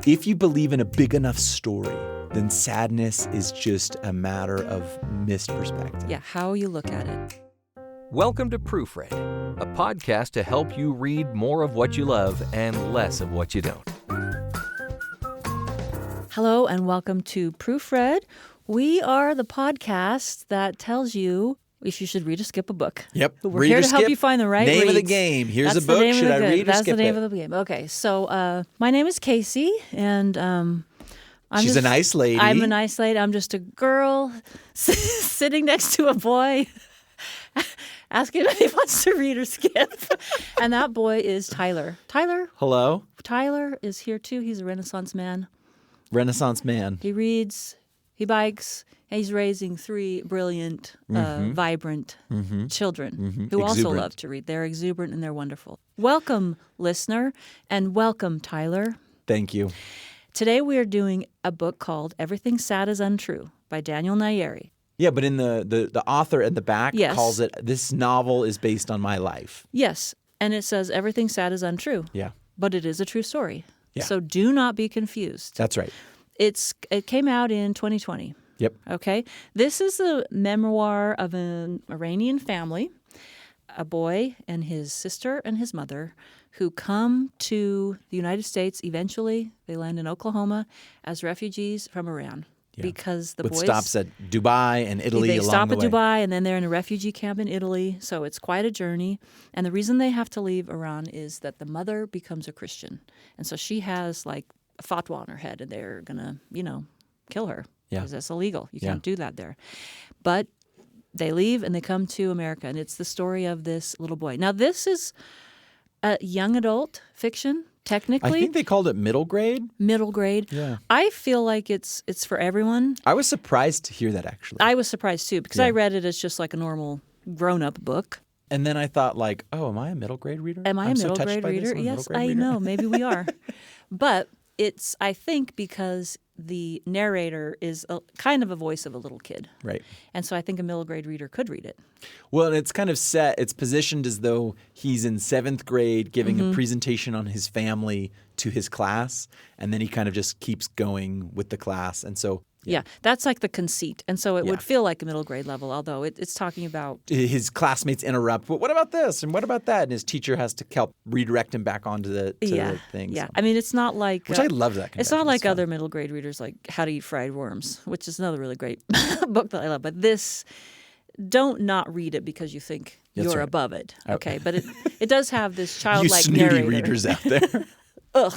If you believe in a big enough story, then sadness is just a matter of missed perspective. Yeah, how you look at it. Welcome to Proofread, a podcast to help you read more of what you love and less of what you don't. Hello and welcome to Proofread. We are the podcast that tells you if you should read or skip a book. Yep. We're here to help you find the right name reads. of the game. Here's That's a book. Should I read or skip it? That's the name of the game. Okay, so my name is Kacy, and She's a nice lady. I'm a nice lady. I'm just a girl sitting next to a boy asking if he wants to read or skip. And that boy is Tyler. Hello? Tyler is here too. He's a Renaissance man. Renaissance man. He reads, he bikes, and he's raising three brilliant, vibrant children who also love to read. They're exuberant and they're wonderful. Welcome, listener, and welcome, Tyler. Thank you. Today we are doing a book called Everything Sad Is Untrue by Daniel Nayeri. Yeah, but in the author at the back Yes. calls it, this novel is based on my life. Yes, and it says Everything Sad Is Untrue. Yeah. But it is a true story. Yeah. So do not be confused. That's right. It came out in 2020. Yep. Okay. This is a memoir of an Iranian family, a boy and his sister and his mother, who come to the United States. Eventually, they land in Oklahoma as refugees from Iran. Yeah. Because the With boys stops at Dubai and Italy they along stop the at way. Dubai, and then they're in a refugee camp in Italy. So it's quite a journey. And the reason they have to leave Iran is that the mother becomes a Christian. And so she has like a fatwa on her head, and they're going to, kill her. Yeah. Because that's illegal. You Yeah. can't do that there. But they leave and they come to America, and it's the story of this little boy. Now, this is a young adult fiction, technically. I think they called it middle grade. Middle grade. Yeah. I feel like it's for everyone. I was surprised to hear that, actually. I was surprised, too, because I read it as just like a normal grown-up book. And then I thought, like, oh, am I a middle grade reader? Am I I'm a so middle touched grade by this. reader? I'm a middle Yes, grade I reader. know. Maybe we are. But it's, I think, because the narrator is kind of a voice of a little kid. Right. And so I think a middle grade reader could read it. Well, and it's kind of set, it's positioned as though he's in 7th grade giving a presentation on his family to his class, and then he kind of just keeps going with the class. And so Yeah, that's like the conceit. And so it Yeah. would feel like a middle grade level, although it's talking about... his classmates interrupt, but what about this? And what about that? And his teacher has to help redirect him back onto the thing. Yeah. So. I mean, it's not like... Which I love that convention. It's not like fun. other middle grade readers like How to Eat Fried Worms, which is another really great book that I love. But this, don't not read it because you think That's you're right. above it. Okay, but it does have this You childlike snooty narrator. readers out there. Ugh.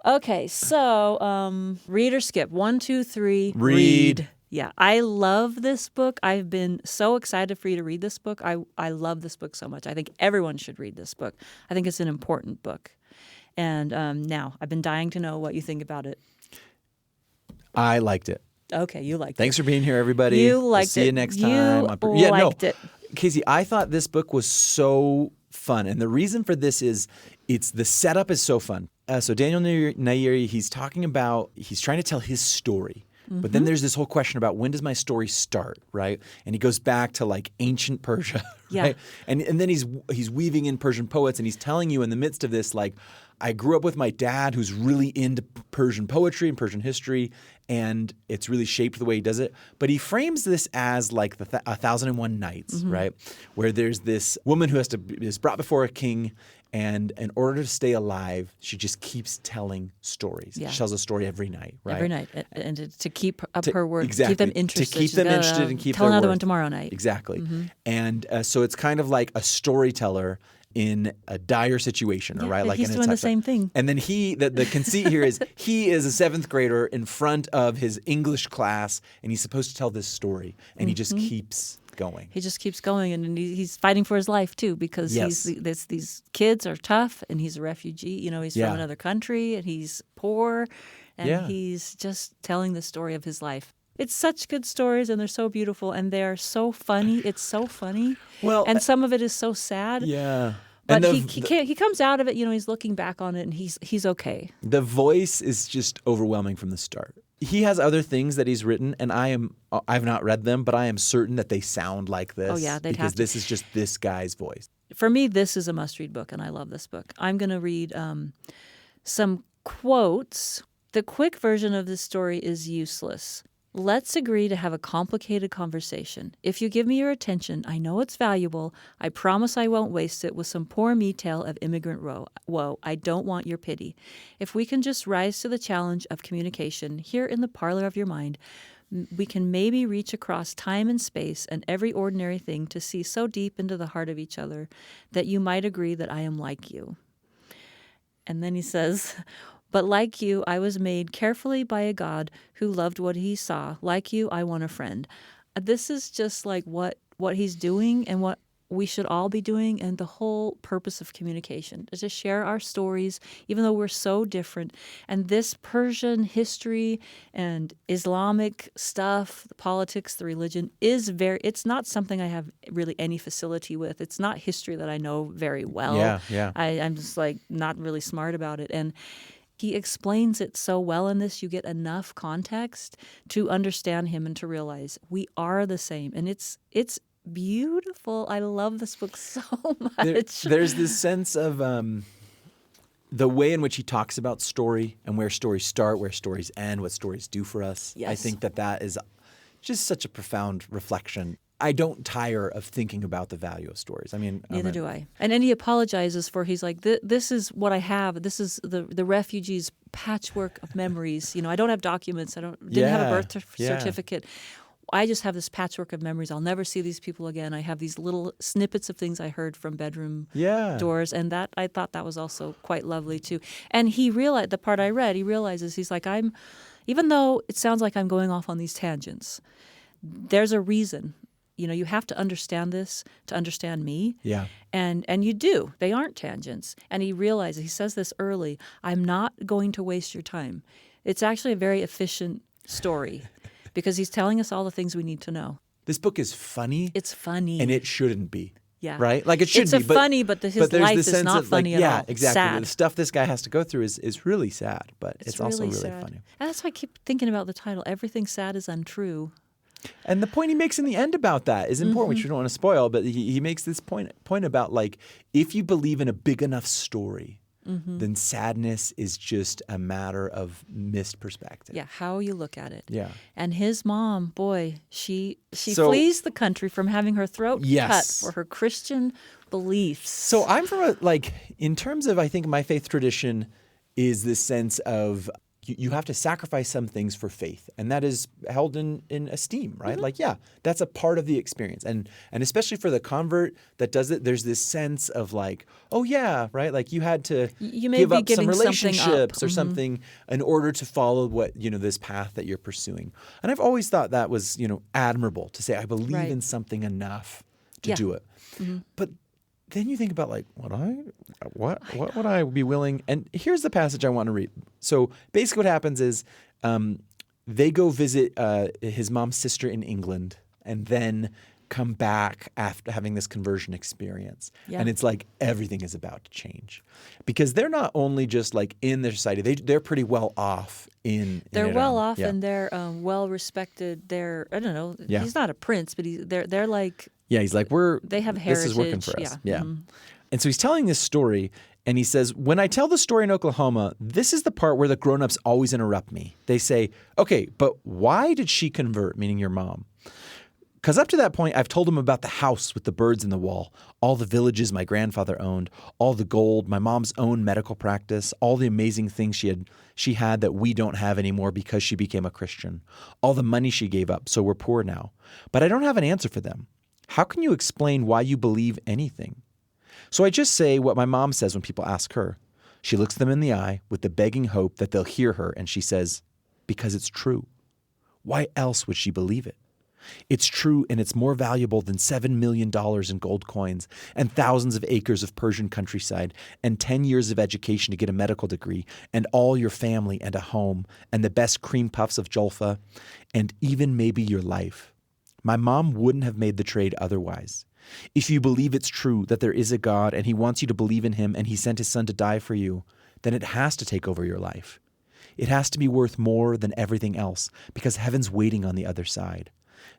Okay, so read or skip. 1, 2, 3. Read. Yeah, I love this book. I've been so excited for you to read this book. I love this book so much. I think everyone should read this book. I think it's an important book. And now, I've been dying to know what you think about it. I liked it. Okay, you liked Thanks for being here, everybody. You We'll liked see it. you next You time. liked it. Casey, I thought this book was so fun. And the reason for this is the setup is so fun. So Daniel Nayeri, he's trying to tell his story. But then there's this whole question about when does my story start, right? And he goes back to like ancient Persia, right? Yeah. And then he's weaving in Persian poets, and he's telling you in the midst of this, like, I grew up with my dad who's really into Persian poetry and Persian history, and it's really shaped the way he does it. But he frames this as like the 1001 Nights, right? Where there's this woman who is brought before a king, and in order to stay alive, she just keeps telling stories. Yeah. She tells a story every night, right? Every night. And to keep up her word, Exactly. keep them interested. To keep She's them gotta interested and keep tell their another word. one tomorrow night. Exactly. And so it's kind of like a storyteller in a dire situation, Yeah, right? and Like he's in a doing the tough- same thing. And then the conceit here is he is a 7th grader in front of his English class, and he's supposed to tell this story, and he just keeps going. He just keeps going, and he's fighting for his life too, because Yes. these kids are tough, and he's a refugee. He's Yeah. from another country, and he's poor, and Yeah. he's just telling the story of his life. It's such good stories, and they're so beautiful, and they're so funny. It's so funny. Well, and some of it is so sad. Yeah. But And he can't. He comes out of it. He's looking back on it, and he's okay. the voice is just overwhelming from the start. He has other things that he's written, and I've not read them, but I am certain that they sound like this. Oh, yeah, they'd because have to. this is just this guy's voice. For me, this is a must-read book, and I love this book. I'm going to read some quotes, the quick version of this story is useless. Let's agree to have a complicated conversation. If you give me your attention, I know it's valuable. I promise I won't waste it with some poor me tale of immigrant woe. I don't want your pity. If we can just rise to the challenge of communication here in the parlor of your mind, we can maybe reach across time and space and every ordinary thing to see so deep into the heart of each other that you might agree that I am like you. And then he says, but like you, I was made carefully by a God who loved what he saw. Like you, I want a friend. This is just like what he's doing and what we should all be doing, and the whole purpose of communication is to share our stories, even though we're so different. And this Persian history and Islamic stuff, the politics, the religion, it's not something I have really any facility with. It's not history that I know very well. Yeah. I'm just like not really smart about it. And he explains it so well in this. You get enough context to understand him and to realize we are the same. And it's beautiful. I love this book so much. There's this sense of the way in which he talks about story and where stories start, where stories end, what stories do for us. Yes. I think that is just such a profound reflection. I don't tire of thinking about the value of stories. I mean, neither do I. And then he apologizes for, he's like, this is what I have. This is the refugee's patchwork of memories. I don't have documents. I didn't have a birth certificate. I just have this patchwork of memories. I'll never see these people again. I have these little snippets of things I heard from bedroom doors, and that I thought that was also quite lovely too. And he realized, the part I read, he realizes, he's like, even though it sounds like I'm going off on these tangents, there's a reason. You have to understand this to understand me. Yeah. And you do. They aren't tangents. And he realizes, he says this early, I'm not going to waste your time. It's actually a very efficient story. Because he's telling us all the things we need to know. This book is funny. It's funny. And it shouldn't be. Yeah. Right? Like it should be. Funny, but his life is not funny at all. Yeah, exactly. Sad. The stuff this guy has to go through is really sad, but it's also really sad. funny. And that's why I keep thinking about the title, Everything Sad Is Untrue. And the point he makes in the end about that is important, which we don't want to spoil, but he makes this point about like, if you believe in a big enough story, then sadness is just a matter of missed perspective. Yeah, how you look at it. Yeah. And his mom, boy, she flees the country from having her throat cut for her Christian beliefs. So I'm from in terms of, I think my faith tradition is this sense of you have to sacrifice some things for faith, and that is held in esteem, right? Like, yeah, that's a part of the experience. And especially for the convert that does it, there's this sense of like, oh yeah, right? Like you had to give up some relationships or something in order to follow what, this path that you're pursuing. And I've always thought that was, admirable to say, I believe in something enough to do it. But then you think about like, what would I be willing? And here's the passage I want to read. So basically what happens is they go visit his mom's sister in England and then come back after having this conversion experience. Yeah. And it's like everything is about to change. Because they're not only just like in their society, they're pretty well off in They're Iran. well off and they're well respected. They're, I don't know, he's not a prince, but they're like... Yeah, he's like, they have heritage. This is working for us. Yeah. And so he's telling this story, and he says, when I tell the story in Oklahoma, this is the part where the grown-ups always interrupt me. They say, okay, but why did she convert, meaning your mom? Because up to that point, I've told them about the house with the birds in the wall, all the villages my grandfather owned, all the gold, my mom's own medical practice, all the amazing things she had that we don't have anymore because she became a Christian, all the money she gave up, so we're poor now. But I don't have an answer for them. How can you explain why you believe anything? So I just say what my mom says when people ask her. She looks them in the eye with the begging hope that they'll hear her, and she says, because it's true. Why else would she believe it? It's true, and it's more valuable than $7 million in gold coins and thousands of acres of Persian countryside and 10 years of education to get a medical degree and all your family and a home and the best cream puffs of Jolfa and even maybe your life. My mom wouldn't have made the trade otherwise. If you believe it's true that there is a God and he wants you to believe in him and he sent his son to die for you, then it has to take over your life. It has to be worth more than everything else because heaven's waiting on the other side.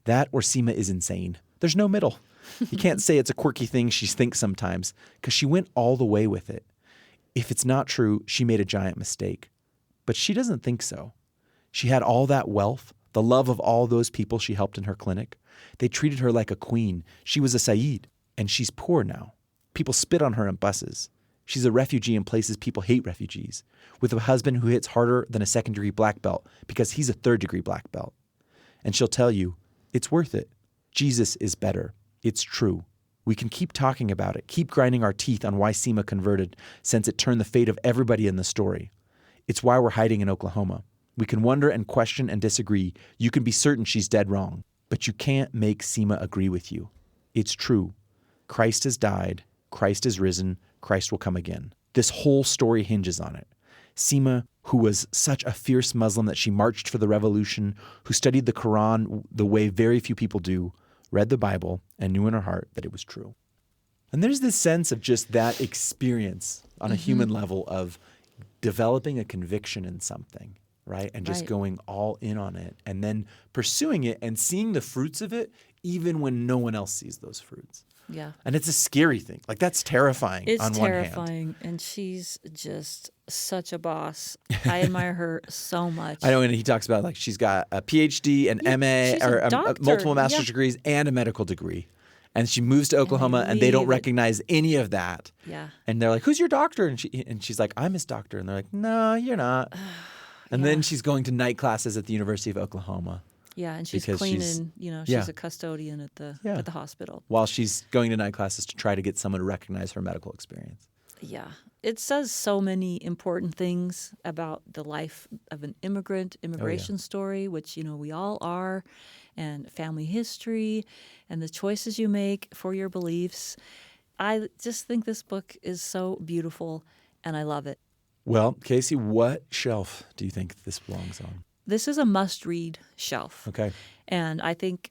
That or Seema is insane. There's no middle. You can't say it's a quirky thing she thinks sometimes because she went all the way with it. If it's not true, she made a giant mistake. But she doesn't think so. She had all that wealth, the love of all those people she helped in her clinic. They treated her like a queen. She was a Sayyid, and she's poor now. People spit on her in buses. She's a refugee in places people hate refugees, with a husband who hits harder than a second-degree black belt because he's a third-degree black belt. And she'll tell you, it's worth it. Jesus is better. It's true. We can keep talking about it, keep grinding our teeth on why Seema converted, since it turned the fate of everybody in the story. It's why we're hiding in Oklahoma. We can wonder and question and disagree. You can be certain she's dead wrong, but you can't make Seema agree with you. It's true. Christ has died. Christ is risen. Christ will come again. This whole story hinges on it. Seema, who was such a fierce Muslim that she marched for the revolution, who studied the Quran the way very few people do, read the Bible, and knew in her heart that it was true. And there's this sense of just that experience on a human level of developing a conviction in something, right? And just going all in on it and then pursuing it and seeing the fruits of it even when no one else sees those fruits. Yeah. And it's a scary thing. Like, that's terrifying It's on one hand. terrifying, and she's just such a boss. I admire her so much. I know, and he talks about, like, she's got a PhD, an MA, she's a or doctor. multiple master's Yeah. degrees, and a medical degree. And she moves to Oklahoma, and they don't leave it. recognize any of that. Yeah. And they're like, "Who's your doctor?" And she's like, "I'm his doctor." And they're like, "No, you're not." And then she's going to night classes at the University of Oklahoma Yeah, and she's because cleaning, she's- she's a custodian at the hospital. while she's going to night classes to try to get someone to recognize her medical experience. Yeah. It says so many important things about the life of an immigration story, which, we all are, and family history, and the choices you make for your beliefs. I just think this book is so beautiful, and I love it. Well, Kacy, what shelf do you think this belongs on? This is a must-read shelf. Okay. And I think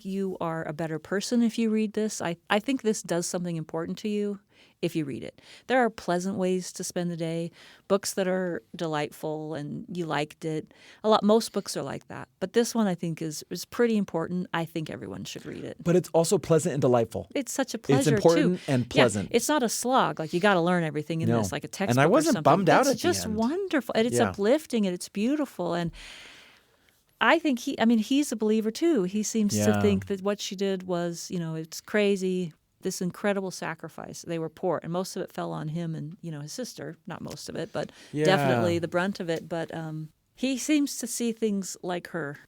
you are a better person if you read this. I think this does something important to you if you read it. There are pleasant ways to spend the day, books that are delightful and you liked it. Most books are like that. But this one I think is pretty important. I think everyone should read it. But it's also pleasant and delightful. It's such a pleasure, too. It's important and pleasant. Yeah, it's not a slog. Like, you got to learn everything in this, like a textbook And I wasn't or something. bummed out It's at the just end. wonderful. And it's uplifting and it's beautiful. And I think he's a believer, too. He seems to think that what she did was, it's crazy, this incredible sacrifice. They were poor, and most of it fell on him and, his sister. Not most of it, but definitely the brunt of it. But he seems to see things like her.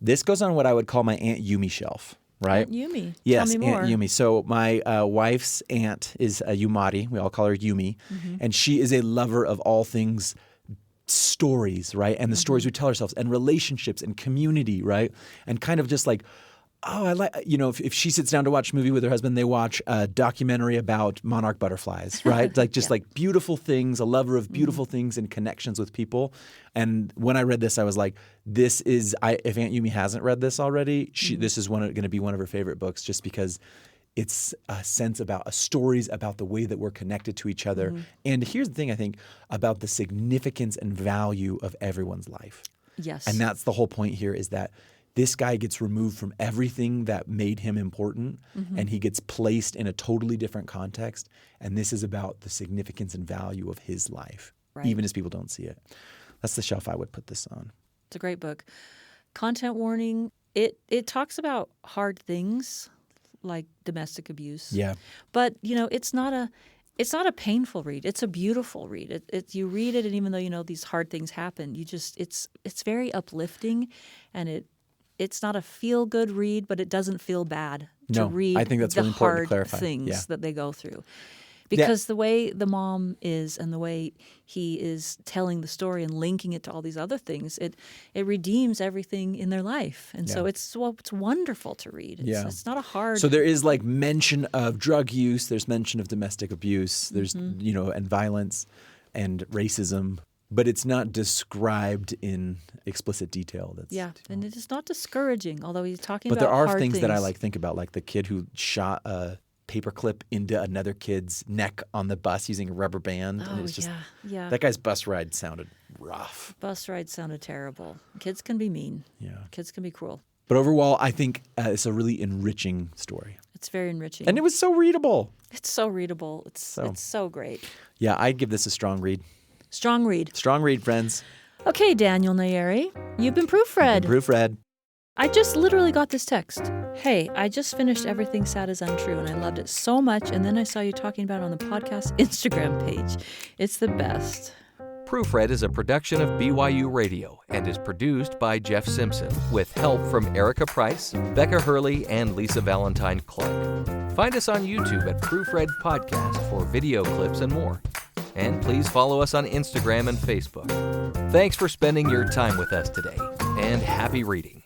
This goes on what I would call my Aunt Yumi shelf, right? Aunt Yumi. Yes, Tell me more. Aunt Yumi. So my wife's aunt is Yumari. We all call her Yumi. And she is a lover of all things stories, right? And the stories we tell ourselves, and relationships and community, right? And kind of just like, I like, if she sits down to watch a movie with her husband, they watch a documentary about monarch butterflies, right? Like just like beautiful things, a lover of beautiful things and connections with people. And when I read this, I was like, if Aunt Yumi hasn't read this already, this is going to be one of her favorite books, just because it's a sense about stories about the way that we're connected to each other. And here's the thing, I think, about the significance and value of everyone's life. Yes. And that's the whole point here, is that this guy gets removed from everything that made him important, and he gets placed in a totally different context. And this is about the significance and value of his life, even as people don't see it. That's the shelf I would put this on. It's a great book. Content warning, it talks about hard things like domestic abuse. Yeah. But, it's not a painful read. It's a beautiful read. You read it, and even though these hard things happen, it's very uplifting, and it's not a feel-good read, but it doesn't feel bad to read I think that's the really important to hard clarify. things that they go through. Because the way the mom is and the way he is telling the story and linking it to all these other things, it redeems everything in their life. And so it's wonderful to read. It's not a hard... So there is like mention of drug use, there's mention of domestic abuse, there's, and violence and racism, but it's not described in explicit detail. And it is not discouraging, although he's talking But about there are hard things that I think about, like the kid who shot a paperclip into another kid's neck on the bus using a rubber band. Oh, and it's just, yeah. That guy's bus ride sounded rough. Bus ride sounded terrible. Kids can be mean. Yeah. Kids can be cruel. But overall, I think it's a really enriching story. It's very enriching. And it was so readable. It's so readable. It's so great. Yeah, I'd give this a strong read. Strong read. Strong read, friends. Okay, Daniel Nayeri, you've been proofread. Proofread. I just literally got this text. Hey, I just finished Everything Sad Is Untrue, and I loved it so much, and then I saw you talking about it on the podcast Instagram page. It's the best. Proofread is a production of BYU Radio and is produced by Jeff Simpson with help from Erica Price, Becca Hurley, and Lisa Valentine Clark. Find us on YouTube at Proofread Podcast for video clips and more. And please follow us on Instagram and Facebook. Thanks for spending your time with us today, and happy reading.